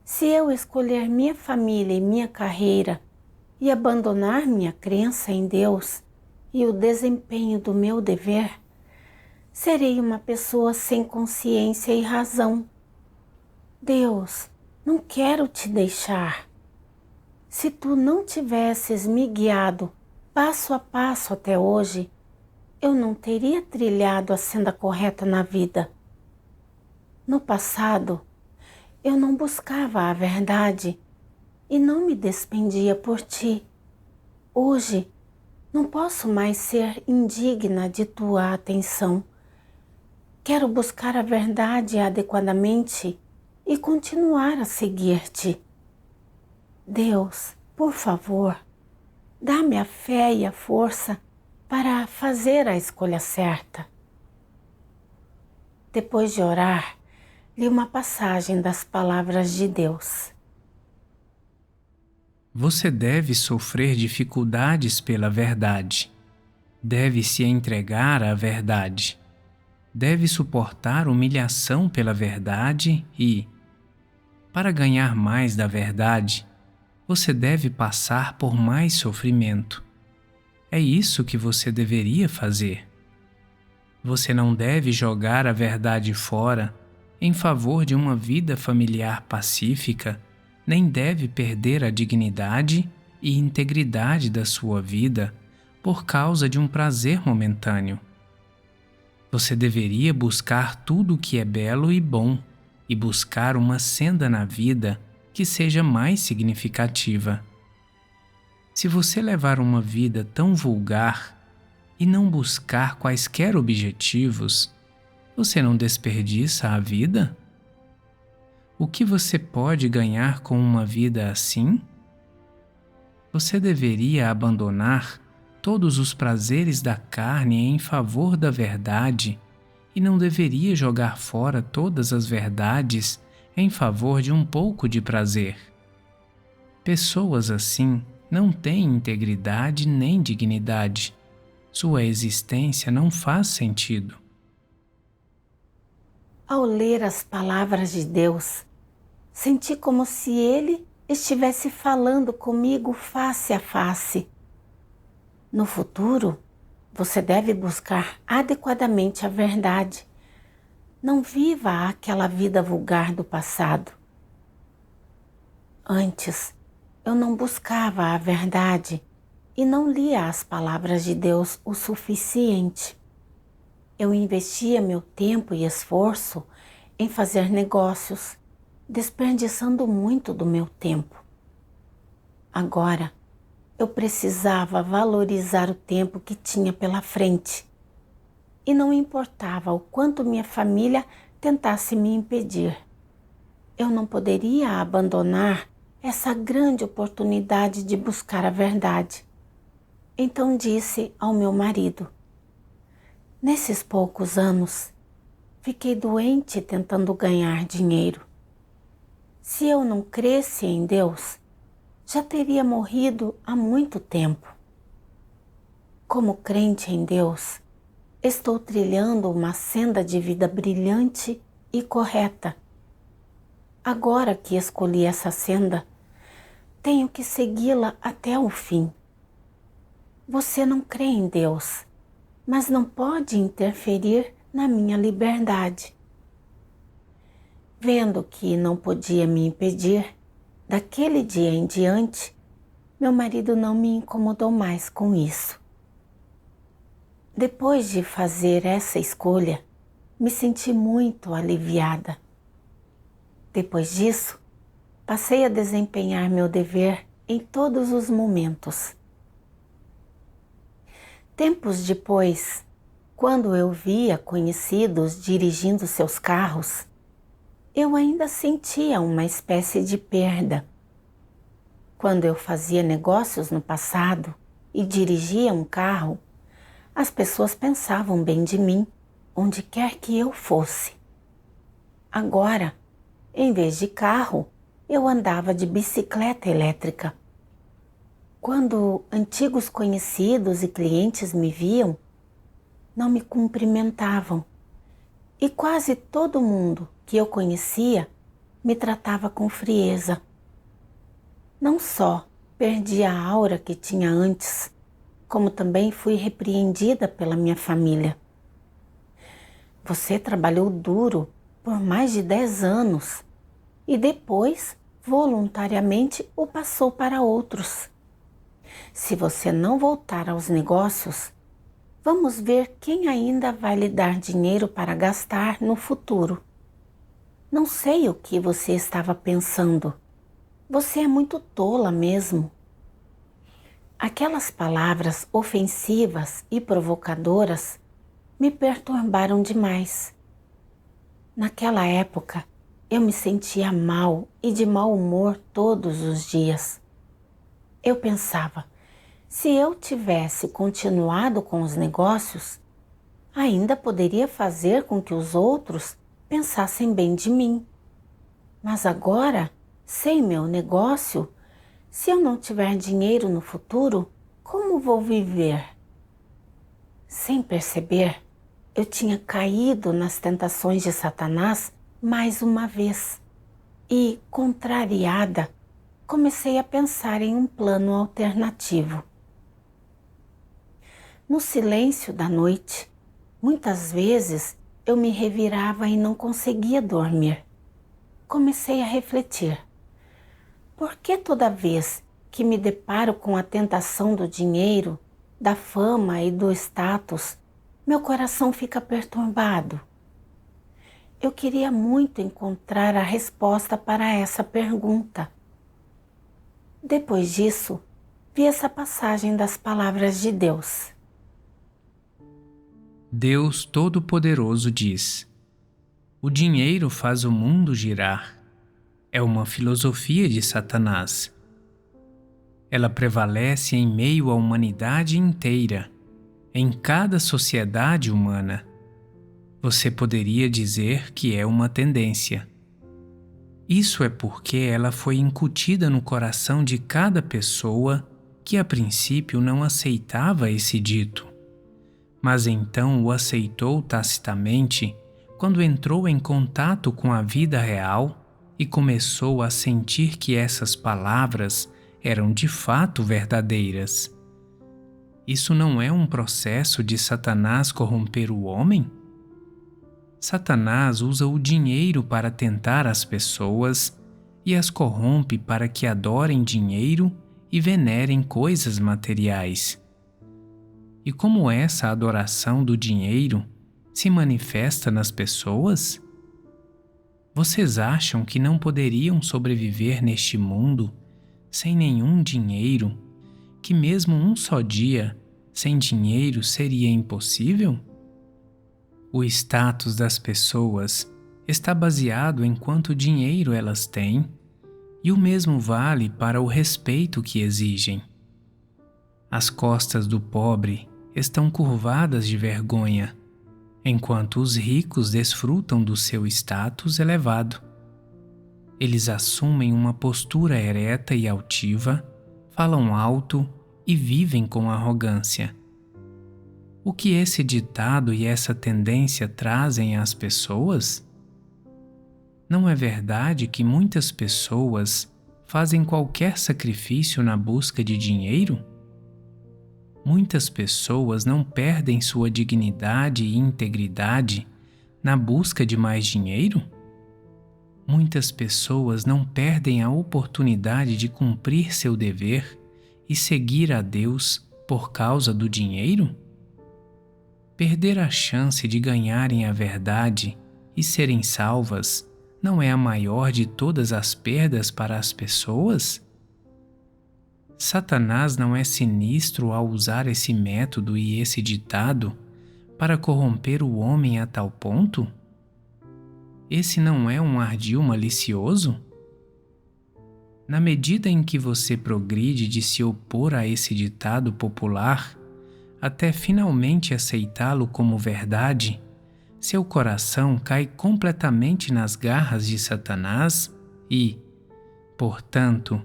Se eu escolher minha família e minha carreira e abandonar minha crença em Deus e o desempenho do meu dever, serei uma pessoa sem consciência e razão. Deus, não quero te deixar. Se tu não tivesses me guiado passo a passo até hoje, eu não teria trilhado a senda correta na vida. No passado, eu não buscava a verdade e não me despendia por ti. Hoje, não posso mais ser indigna de tua atenção. Quero buscar a verdade adequadamente e continuar a seguir-te. Deus, por favor, dá-me a fé e a força para fazer a escolha certa. Depois de orar, li uma passagem das palavras de Deus. Você deve sofrer dificuldades pela verdade. Deve se entregar à verdade. Deve suportar humilhação pela verdade e, para ganhar mais da verdade, você deve passar por mais sofrimento. É isso que você deveria fazer. Você não deve jogar a verdade fora em favor de uma vida familiar pacífica, nem deve perder a dignidade e integridade da sua vida por causa de um prazer momentâneo. Você deveria buscar tudo o que é belo e bom e buscar uma senda na vida que seja mais significativa. Se você levar uma vida tão vulgar e não buscar quaisquer objetivos, você não desperdiça a vida? O que você pode ganhar com uma vida assim? Você deveria abandonar todos os prazeres da carne em favor da verdade e não deveria jogar fora todas as verdades em favor de um pouco de prazer. Pessoas assim não têm integridade nem dignidade. Sua existência não faz sentido. Ao ler as palavras de Deus, senti como se Ele estivesse falando comigo face a face. No futuro, você deve buscar adequadamente a verdade, Não viva aquela vida vulgar do passado. Antes, eu não buscava a verdade e não lia as palavras de Deus o suficiente. Eu investia meu tempo e esforço em fazer negócios, desperdiçando muito do meu tempo. Agora, eu precisava valorizar o tempo que tinha pela frente. E não importava o quanto minha família tentasse me impedir. Eu não poderia abandonar essa grande oportunidade de buscar a verdade. Então disse ao meu marido: nesses poucos anos, fiquei doente tentando ganhar dinheiro. Se eu não cresce em Deus, já teria morrido há muito tempo. Como crente em Deus, estou trilhando uma senda de vida brilhante e correta. Agora que escolhi essa senda, tenho que segui-la até o fim. Você não crê em Deus, mas não pode interferir na minha liberdade. Vendo que não podia me impedir, daquele dia em diante, meu marido não me incomodou mais com isso. Depois de fazer essa escolha, me senti muito aliviada. Depois disso, passei a desempenhar meu dever em todos os momentos. Tempos depois, quando eu via conhecidos dirigindo seus carros, eu ainda sentia uma espécie de perda. Quando eu fazia negócios no passado e dirigia um carro, as pessoas pensavam bem de mim, onde quer que eu fosse. Agora, em vez de carro, eu andava de bicicleta elétrica. Quando antigos conhecidos e clientes me viam, não me cumprimentavam. E quase todo mundo que eu conhecia me tratava com frieza. Não só perdi a aura que tinha antes, como também fui repreendida pela minha família. Você trabalhou duro por mais de 10 anos e depois, voluntariamente, o passou para outros. Se você não voltar aos negócios, vamos ver quem ainda vai lhe dar dinheiro para gastar no futuro. Não sei o que você estava pensando. Você é muito tola mesmo. Aquelas palavras ofensivas e provocadoras me perturbaram demais. Naquela época, eu me sentia mal e de mau humor todos os dias. Eu pensava, se eu tivesse continuado com os negócios, ainda poderia fazer com que os outros pensassem bem de mim. Mas agora, sem meu negócio, se eu não tiver dinheiro no futuro, como vou viver? Sem perceber, eu tinha caído nas tentações de Satanás mais uma vez e, contrariada, comecei a pensar em um plano alternativo. No silêncio da noite, muitas vezes eu me revirava e não conseguia dormir. Comecei a refletir. Por que toda vez que me deparo com a tentação do dinheiro, da fama e do status, meu coração fica perturbado? Eu queria muito encontrar a resposta para essa pergunta. Depois disso, vi essa passagem das palavras de Deus. Deus Todo-Poderoso diz: o dinheiro faz o mundo girar. É uma filosofia de Satanás. Ela prevalece em meio à humanidade inteira, em cada sociedade humana. Você poderia dizer que é uma tendência. Isso é porque ela foi incutida no coração de cada pessoa que a princípio não aceitava esse dito, mas então o aceitou tacitamente quando entrou em contato com a vida real e começou a sentir que essas palavras eram de fato verdadeiras. Isso não é um processo de Satanás corromper o homem? Satanás usa o dinheiro para tentar as pessoas e as corrompe para que adorem dinheiro e venerem coisas materiais. E como essa adoração do dinheiro se manifesta nas pessoas? Vocês acham que não poderiam sobreviver neste mundo sem nenhum dinheiro, que mesmo um só dia sem dinheiro seria impossível? O status das pessoas está baseado em quanto dinheiro elas têm, e o mesmo vale para o respeito que exigem. As costas do pobre estão curvadas de vergonha, enquanto os ricos desfrutam do seu status elevado. Eles assumem uma postura ereta e altiva, falam alto e vivem com arrogância. O que esse ditado e essa tendência trazem às pessoas? Não é verdade que muitas pessoas fazem qualquer sacrifício na busca de dinheiro? Muitas pessoas não perdem sua dignidade e integridade na busca de mais dinheiro? Muitas pessoas não perdem a oportunidade de cumprir seu dever e seguir a Deus por causa do dinheiro? Perder a chance de ganharem a verdade e serem salvas não é a maior de todas as perdas para as pessoas? Satanás não é sinistro ao usar esse método e esse ditado para corromper o homem a tal ponto? Esse não é um ardil malicioso? Na medida em que você progride de se opor a esse ditado popular, até finalmente aceitá-lo como verdade, seu coração cai completamente nas garras de Satanás e, portanto,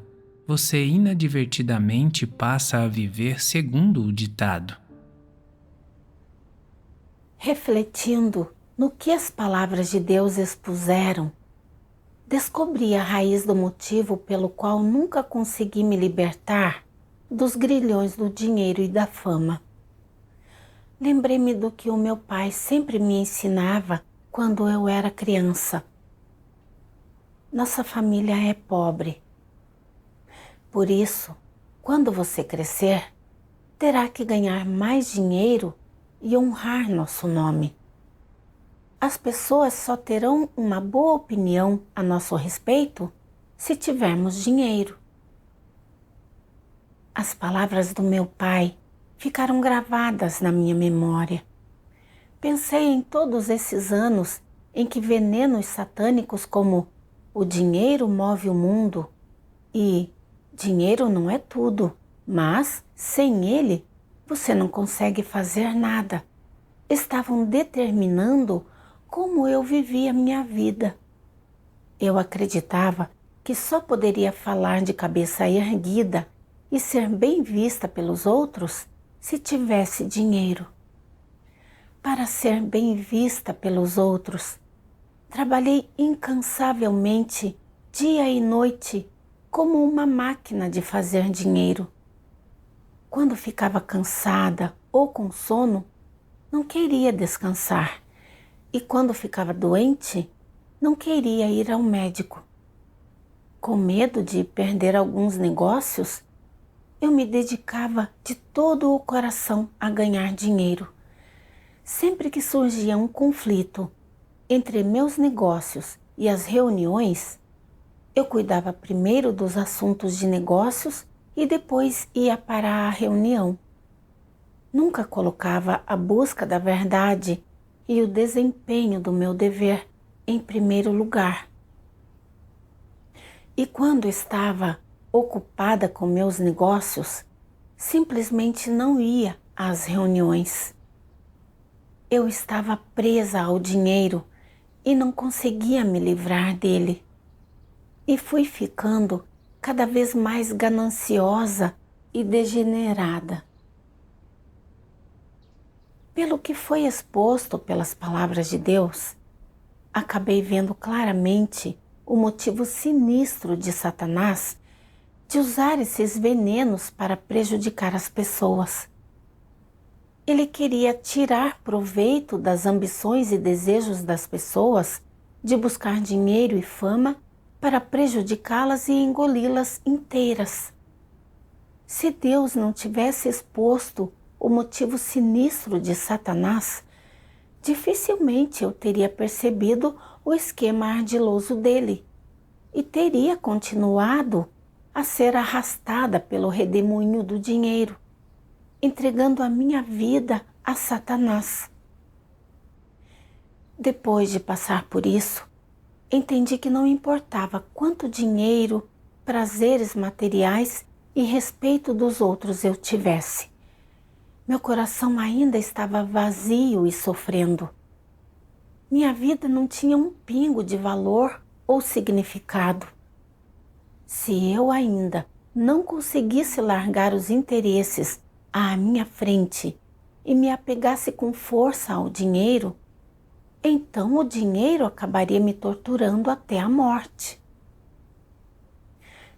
você inadvertidamente passa a viver segundo o ditado. Refletindo no que as palavras de Deus expuseram, descobri a raiz do motivo pelo qual nunca consegui me libertar dos grilhões do dinheiro e da fama. Lembrei-me do que o meu pai sempre me ensinava quando eu era criança. Nossa família é pobre. Por isso, quando você crescer, terá que ganhar mais dinheiro e honrar nosso nome. As pessoas só terão uma boa opinião a nosso respeito se tivermos dinheiro. As palavras do meu pai ficaram gravadas na minha memória. Pensei em todos esses anos em que venenos satânicos como o dinheiro move o mundo e dinheiro não é tudo, mas sem ele você não consegue fazer nada, estavam determinando como eu vivia minha vida. Eu acreditava que só poderia falar de cabeça erguida e ser bem vista pelos outros se tivesse dinheiro. Para ser bem vista pelos outros, trabalhei incansavelmente, dia e noite, como uma máquina de fazer dinheiro. Quando ficava cansada ou com sono, não queria descansar. E quando ficava doente, não queria ir ao médico. Com medo de perder alguns negócios, eu me dedicava de todo o coração a ganhar dinheiro. Sempre que surgia um conflito entre meus negócios e as reuniões, eu cuidava primeiro dos assuntos de negócios e depois ia para a reunião. Nunca colocava a busca da verdade e o desempenho do meu dever em primeiro lugar. E quando estava ocupada com meus negócios, simplesmente não ia às reuniões. Eu estava presa ao dinheiro e não conseguia me livrar dele. E fui ficando cada vez mais gananciosa e degenerada. Pelo que foi exposto pelas palavras de Deus, acabei vendo claramente o motivo sinistro de Satanás de usar esses venenos para prejudicar as pessoas. Ele queria tirar proveito das ambições e desejos das pessoas de buscar dinheiro e fama para prejudicá-las e engoli-las inteiras. Se Deus não tivesse exposto o motivo sinistro de Satanás, dificilmente eu teria percebido o esquema ardiloso dele e teria continuado a ser arrastada pelo redemoinho do dinheiro, entregando a minha vida a Satanás. Depois de passar por isso, entendi que não importava quanto dinheiro, prazeres materiais e respeito dos outros eu tivesse. Meu coração ainda estava vazio e sofrendo. Minha vida não tinha um pingo de valor ou significado. Se eu ainda não conseguisse largar os interesses à minha frente e me apegasse com força ao dinheiro, então o dinheiro acabaria me torturando até a morte.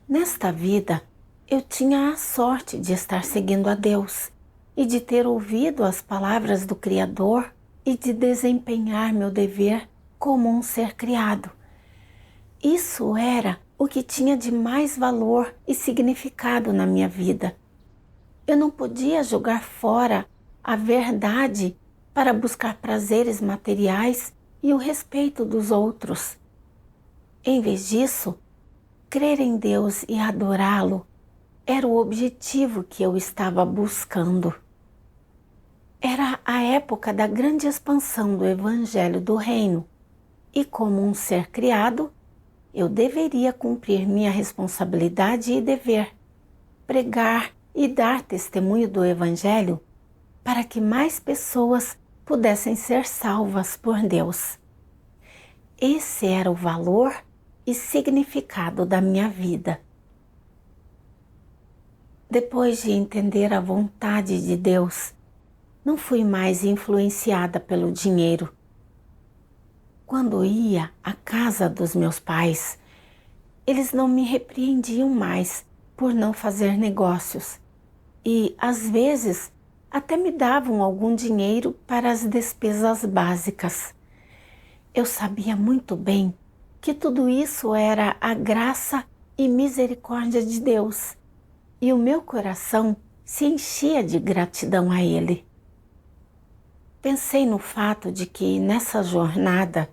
Nesta vida, eu tinha a sorte de estar seguindo a Deus e de ter ouvido as palavras do Criador e de desempenhar meu dever como um ser criado. Isso era o que tinha de mais valor e significado na minha vida. Eu não podia jogar fora a verdade para buscar prazeres materiais e o respeito dos outros. Em vez disso, crer em Deus e adorá-lo era o objetivo que eu estava buscando. Era a época da grande expansão do Evangelho do Reino e, como um ser criado, eu deveria cumprir minha responsabilidade e dever, pregar e dar testemunho do Evangelho para que mais pessoas pudessem ser salvas por Deus. Esse era o valor e significado da minha vida. Depois de entender a vontade de Deus, não fui mais influenciada pelo dinheiro. Quando ia à casa dos meus pais, eles não me repreendiam mais por não fazer negócios e, às vezes, até me davam algum dinheiro para as despesas básicas. Eu sabia muito bem que tudo isso era a graça e misericórdia de Deus, e o meu coração se enchia de gratidão a Ele. Pensei no fato de que, nessa jornada,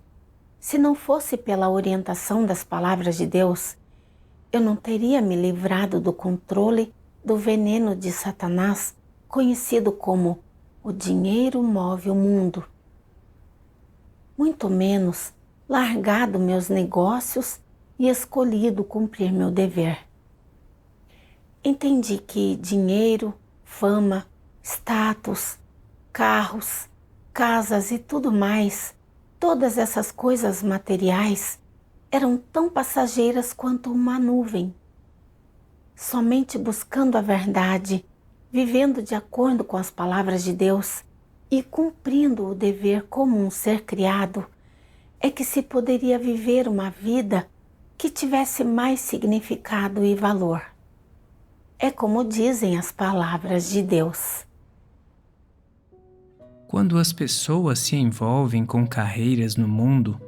se não fosse pela orientação das palavras de Deus, eu não teria me livrado do controle do veneno de Satanás, conhecido como o dinheiro move o mundo. Muito menos largado meus negócios e escolhido cumprir meu dever. Entendi que dinheiro, fama, status, carros, casas e tudo mais, todas essas coisas materiais eram tão passageiras quanto uma nuvem. Somente buscando a verdade, vivendo de acordo com as palavras de Deus e cumprindo o dever como um ser criado, é que se poderia viver uma vida que tivesse mais significado e valor. É como dizem as palavras de Deus. Quando as pessoas se envolvem com carreiras no mundo,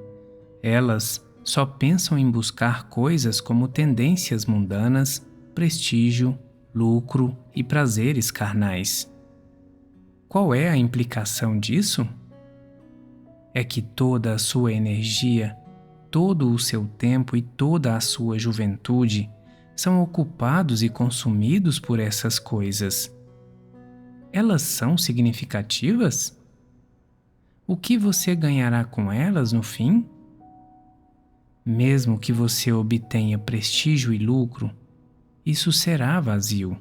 elas só pensam em buscar coisas como tendências mundanas, prestígio, lucro e prazeres carnais. Qual é a implicação disso? É que toda a sua energia, todo o seu tempo e toda a sua juventude são ocupados e consumidos por essas coisas. Elas são significativas? O que você ganhará com elas no fim? Mesmo que você obtenha prestígio e lucro, isso será vazio.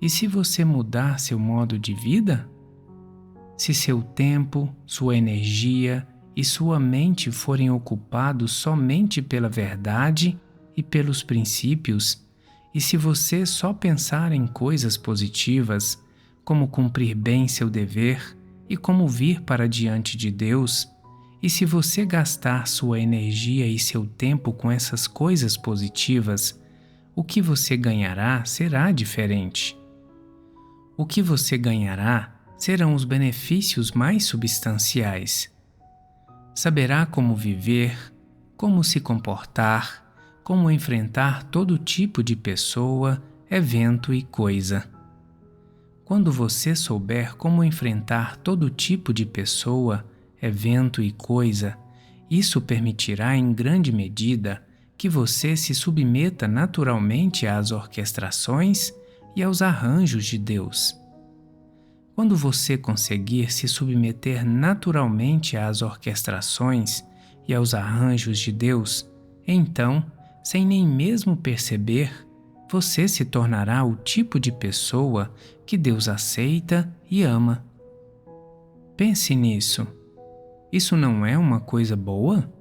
E se você mudar seu modo de vida? Se seu tempo, sua energia e sua mente forem ocupados somente pela verdade e pelos princípios, e se você só pensar em coisas positivas, como cumprir bem seu dever e como vir para diante de Deus, e se você gastar sua energia e seu tempo com essas coisas positivas, o que você ganhará será diferente. O que você ganhará serão os benefícios mais substanciais. Saberá como viver, como se comportar, como enfrentar todo tipo de pessoa, evento e coisa. Quando você souber como enfrentar todo tipo de pessoa, evento e coisa, isso permitirá em grande medida que você se submeta naturalmente às orquestrações e aos arranjos de Deus. Quando você conseguir se submeter naturalmente às orquestrações e aos arranjos de Deus, então, sem nem mesmo perceber, você se tornará o tipo de pessoa que Deus aceita e ama. Pense nisso. Isso não é uma coisa boa?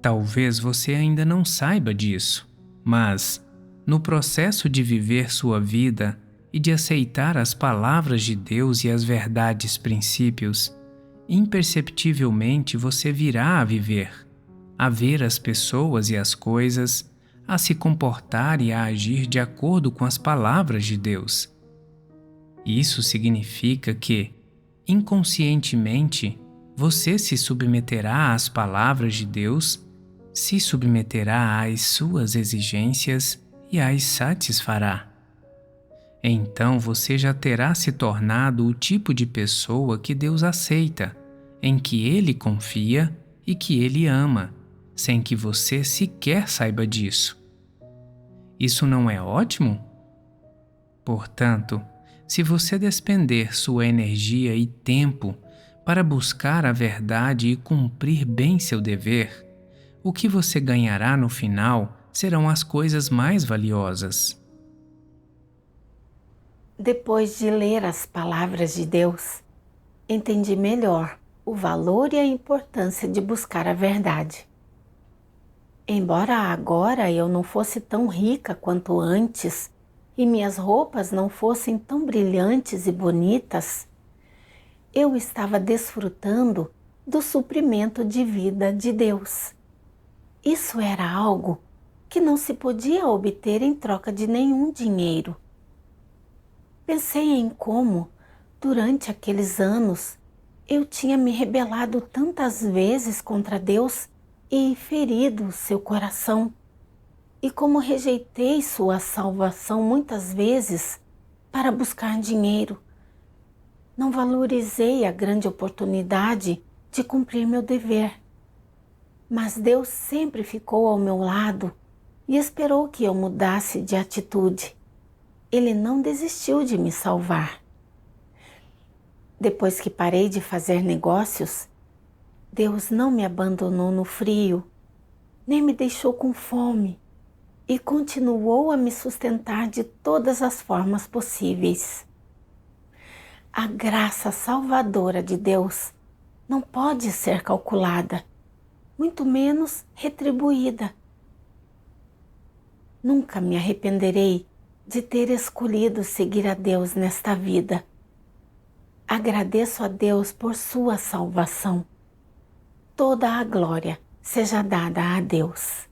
Talvez você ainda não saiba disso, mas, no processo de viver sua vida e de aceitar as palavras de Deus e as verdades princípios, imperceptivelmente você virá a viver, a ver as pessoas e as coisas, a se comportar e a agir de acordo com as palavras de Deus. Isso significa que, inconscientemente, você se submeterá às palavras de Deus, se submeterá às suas exigências e as satisfará. Então você já terá se tornado o tipo de pessoa que Deus aceita, em que Ele confia e que Ele ama, sem que você sequer saiba disso. Isso não é ótimo? Portanto, se você despender sua energia e tempo para buscar a verdade e cumprir bem seu dever, o que você ganhará no final serão as coisas mais valiosas. Depois de ler as palavras de Deus, entendi melhor o valor e a importância de buscar a verdade. Embora agora eu não fosse tão rica quanto antes e minhas roupas não fossem tão brilhantes e bonitas, eu estava desfrutando do suprimento de vida de Deus. Isso era algo que não se podia obter em troca de nenhum dinheiro. Pensei em como, durante aqueles anos, eu tinha me rebelado tantas vezes contra Deus e ferido seu coração, e como rejeitei sua salvação muitas vezes para buscar dinheiro. Não valorizei a grande oportunidade de cumprir meu dever. Mas Deus sempre ficou ao meu lado e esperou que eu mudasse de atitude. Ele não desistiu de me salvar. Depois que parei de fazer negócios, Deus não me abandonou no frio, nem me deixou com fome e continuou a me sustentar de todas as formas possíveis. A graça salvadora de Deus não pode ser calculada, muito menos retribuída. Nunca me arrependerei de ter escolhido seguir a Deus nesta vida. Agradeço a Deus por sua salvação. Toda a glória seja dada a Deus.